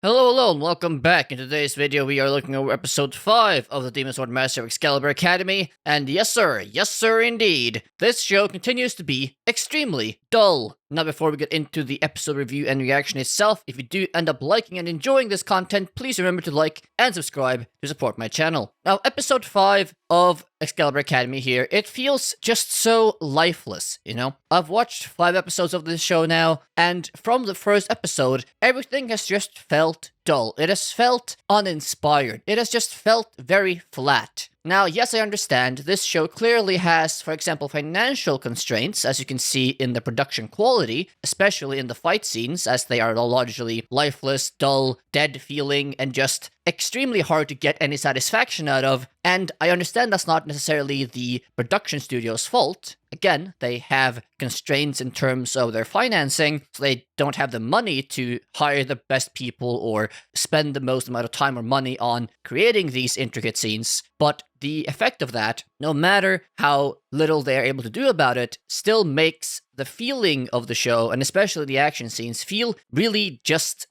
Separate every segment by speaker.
Speaker 1: Hello, and welcome back. In today's video, we are looking over episode 5 of the Demon Sword Master of Excalibur Academy, and yes sir, indeed, this show continues to be extremely dull. Now, before we get into the episode review and reaction itself, if you do end up liking and enjoying this content, please remember to like and subscribe to support my channel. Now, episode 5 of Excalibur Academy here, it feels just so lifeless, you know? I've watched 5 episodes of this show now, and from the first episode, everything has just felt dull. It has felt uninspired. It has just felt very flat. Now, yes, I understand, this show clearly has, for example, financial constraints, as you can see in the production quality, especially in the fight scenes, as they are largely lifeless, dull, dead feeling, and just extremely hard to get any satisfaction out of, and I understand that's not necessarily the production studio's fault. Again, they have constraints in terms of their financing, so they don't have the money to hire the best people or spend the most amount of time or money on creating these intricate scenes, but the effect of that, no matter how little they are able to do about it, still makes the feeling of the show, and especially the action scenes, feel really just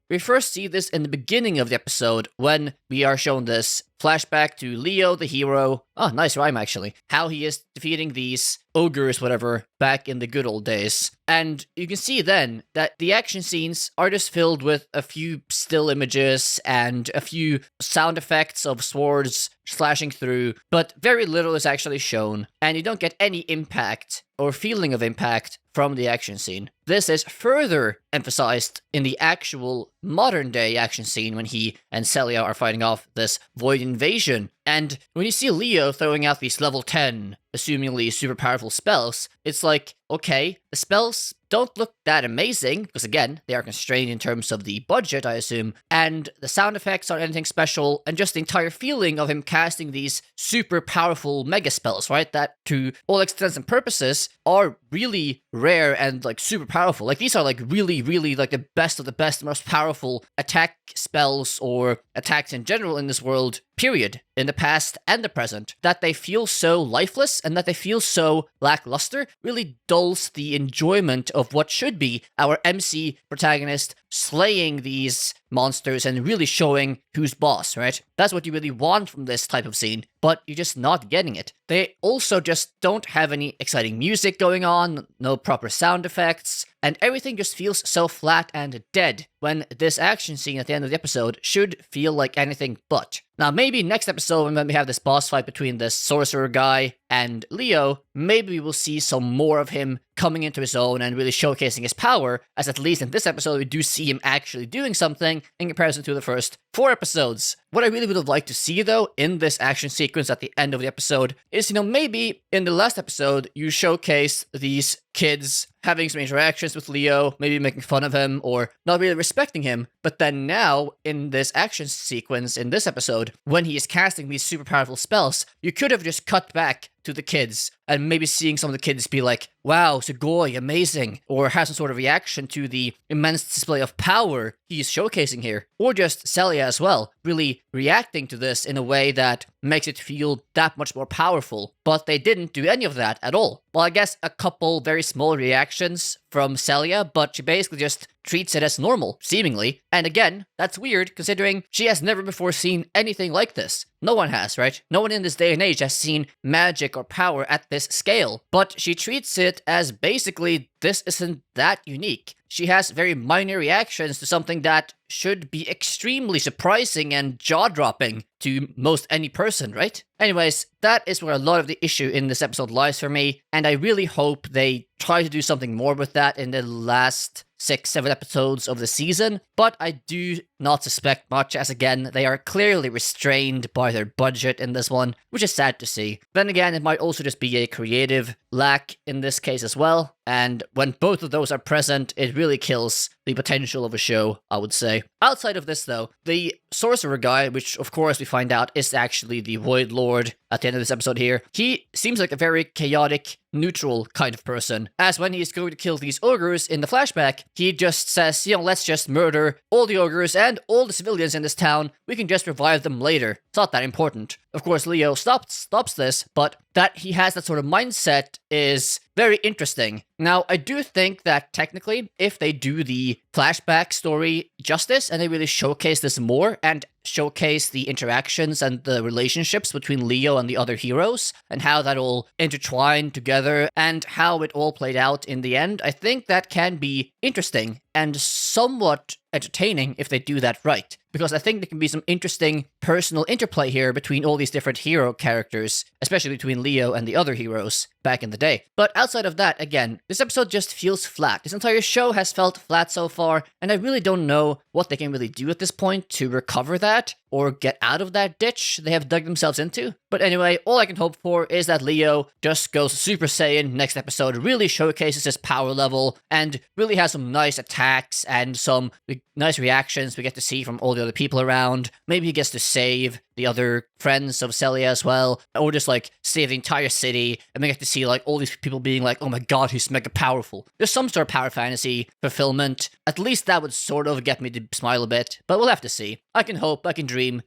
Speaker 1: We first see this in the beginning of the episode when we are shown this flashback to Leo, the hero. Oh, nice rhyme, actually. How he is defeating these ogres, whatever, back in the good old days. And you can see then that the action scenes are just filled with a few still images and a few sound effects of swords slashing through, but very little is actually shown, and you don't get any impact or feeling of impact from the action scene. This is further emphasized in the actual modern-day action scene when he and Celia are fighting off this void invasion. And when you see Leo throwing out these level 10, assumingly super powerful spells, it's like, okay, the spells don't look that amazing, because again, they are constrained in terms of the budget, I assume, and the sound effects aren't anything special, and just the entire feeling of him casting these super powerful mega spells, right, that to all extents and purposes are really rare and like super powerful. Like these are like really like the best of the best, most powerful attack spells or attacks in general in this world, period, in the past and the present. That they feel so lifeless and that they feel so lackluster really dulls the enjoyment of what should be our MC protagonist slaying these monsters and really showing who's boss, right? That's what you really want from this type of scene, but you're just not getting it. They also just don't have any exciting music going on, no proper sound effects, and everything just feels so flat and dead when this action scene at the end of the episode should feel like anything but. Now, maybe next episode, when we have this boss fight between this sorcerer guy and Leo, maybe we will see some more of him coming into his own and really showcasing his power, as at least in this episode, we do see him actually doing something in comparison to the first 4 episodes. What I really would have liked to see, though, in this action sequence at the end of the episode is, maybe in the last episode, you showcase these kids having some interactions with Leo, maybe making fun of him or not really respecting him, but then now, in this action sequence in this episode, when he is casting these super powerful spells, you could have just cut back to the kids and maybe seeing some of the kids be like, wow, Sugoi, amazing, or have some sort of reaction to the immense display of power he's showcasing here, or just Celia as well, really reacting to this in a way that makes it feel that much more powerful, but they didn't do any of that at all. Well, I guess a couple very small reactions from Celia, but she basically just treats it as normal, seemingly. And again, that's weird, considering she has never before seen anything like this. No one has, right? No one in this day and age has seen magic or power at this scale. But she treats it as basically, this isn't that unique. She has very minor reactions to something that should be extremely surprising and jaw-dropping to most any person, right? Anyways, that is where a lot of the issue in this episode lies for me, and I really hope they try to do something more with that in the last 6-7 episodes of the season, but I do not suspect much, as again, they are clearly restrained by their budget in this one, which is sad to see. Then again, it might also just be a creative lack in this case as well, and when both of those are present, it really kills the potential of a show, I would say. Outside of this, though, the sorcerer guy, which of course we find out is actually the Void Lord at the end of this episode here, he seems like a very chaotic, neutral kind of person, as when he's going to kill these ogres in the flashback, he just says, let's just murder all the ogres and all the civilians in this town, we can just revive them later. It's not that important. Of course, Leo stops this, but that he has that sort of mindset is very interesting. Now, I do think that technically, if they do the flashback story justice and they really showcase this more and showcase the interactions and the relationships between Leo and the other heroes and how that all intertwined together and how it all played out in the end, I think that can be interesting and somewhat entertaining if they do that right. Because I think there can be some interesting personal interplay here between all these different hero characters, especially between Leo and the other heroes back in the day. But outside of that, again, this episode just feels flat. This entire show has felt flat so far, and I really don't know what they can really do at this point to recover that or get out of that ditch they have dug themselves into. But anyway, all I can hope for is that Leo just goes Super Saiyan next episode, really showcases his power level, and really has some nice attacks and some nice reactions we get to see from all the other people around. Maybe he gets to save the other friends of Celia as well, or just like save the entire city, and we get to see like all these people being like, oh my god, he's mega powerful. There's some sort of power fantasy fulfillment. At least that would sort of get me to smile a bit, but we'll have to see. I can hope, I can dream.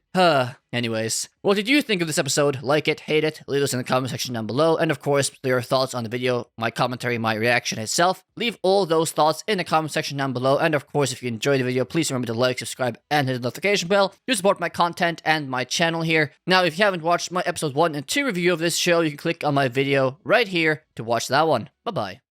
Speaker 1: Anyways, what did you think of this episode? Like it, hate it, leave us in the comment section down below, and of course, your thoughts on the video, my commentary, my reaction itself. Leave all those thoughts in the comment section down below, and of course, if you enjoyed the video, please remember to like, subscribe, and hit the notification bell to support my content and my channel here. Now, if you haven't watched my episode 1 and 2 review of this show, you can click on my video right here to watch that one. Bye-bye.